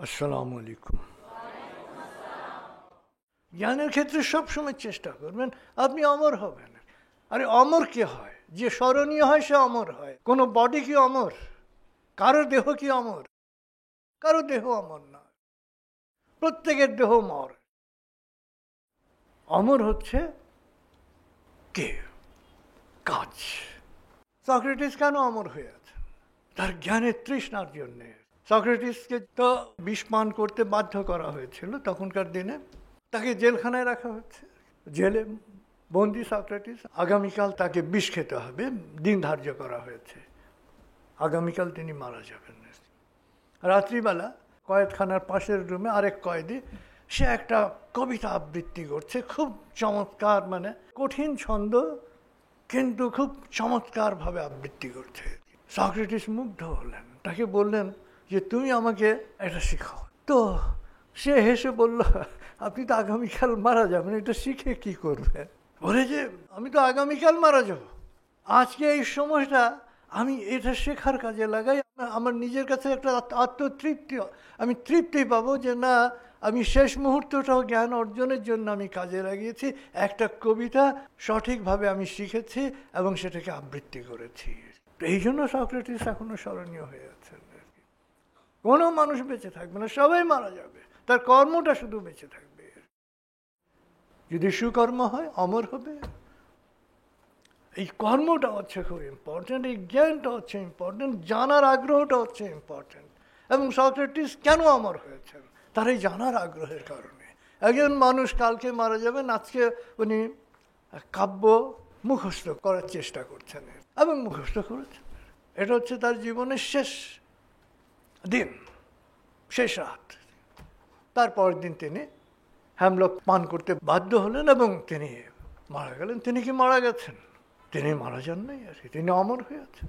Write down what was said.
আসসালামু আলাইকুম। জ্ঞানের ক্ষেত্রে সবসময় চেষ্টা করবেন আপনি অমর হবেন। আরে অমর কে হয়? যে স্মরণীয় হয় সে অমর হয়। কোনো বডি কি অমর? কারো দেহ কি অমর? কারো দেহ অমর না, প্রত্যেকের দেহ মর। অমর হচ্ছে কে? কাজ। সক্রেটিস কেন অমর হয়ে আছে? তার জ্ঞানের তৃষ্ণার জন্যে। সক্রেটিসকে তো বিষ পান করতে বাধ্য করা হয়েছিল তখনকার দিনে। তাকে জেলখানায় রাখা হচ্ছে, জেলে বন্দি সক্রেটিস। আগামীকাল তাকে বিষ খেতে হবে, দিন ধার্য করা হয়েছে, আগামীকাল তিনি মারা যাবেন। রাত্রিবেলা কয়েদখানার পাশের রুমে আরেক কয়েদি, সে একটা কবিতা আবৃত্তি করছে, খুব চমৎকার, মানে কঠিন ছন্দ কিন্তু খুব চমৎকারভাবে আবৃত্তি করছে। সক্রেটিস মুগ্ধ হলেন, তাকে বললেন যে তুমি আমাকে এটা শেখাও। তো সে হেসে বলল, আপনি তো আগামীকাল মারা যাবেন, এটা শিখে কি করবেন? বলে যে আমি তো আগামীকাল মারা যাব, আজকে এই সময়টা আমি এটা শেখার কাজে লাগাই। আমার নিজের কাছে একটা আত্মতৃপ্তি, আমি তৃপ্তি পাবো যে না, আমি শেষ মুহূর্তটাও জ্ঞান অর্জনের জন্য আমি কাজে লাগিয়েছি। একটা কবিতা সঠিকভাবে আমি শিখেছি এবং সেটাকে আবৃত্তি করেছি। এই জন্য সক্রেটিস এখনো স্মরণীয় হয়ে আছেন। কোনো মানুষ বেঁচে থাকবে না, সবাই মারা যাবে, তার কর্মটা শুধু বেঁচে থাকবে। যদি সুকর্ম হয় অমর হবে। এই কর্মটা হচ্ছে খুব ইম্পর্টেন্ট, এই জ্ঞানটা হচ্ছে ইম্পর্টেন্ট, জানার আগ্রহটা হচ্ছে ইম্পর্টেন্ট। এবং সক্রেটিস কেন অমর হয়েছেন? তার এই জানার আগ্রহের কারণে। একজন মানুষ কালকে মারা যাবেন, আজকে উনি কাব্য মুখস্থ করার চেষ্টা করছেন এবং মুখস্থ করেছেন। এটা হচ্ছে তার জীবনের শেষ দিন, শেষ রাত। তারপরের দিন তিনি হ্যামলক পান করতে বাধ্য হলেন এবং তিনি মারা গেলেন। তিনি কি মারা গেছেন? তিনি মারা যান নাই, আর তিনি অমর হয়ে আছেন।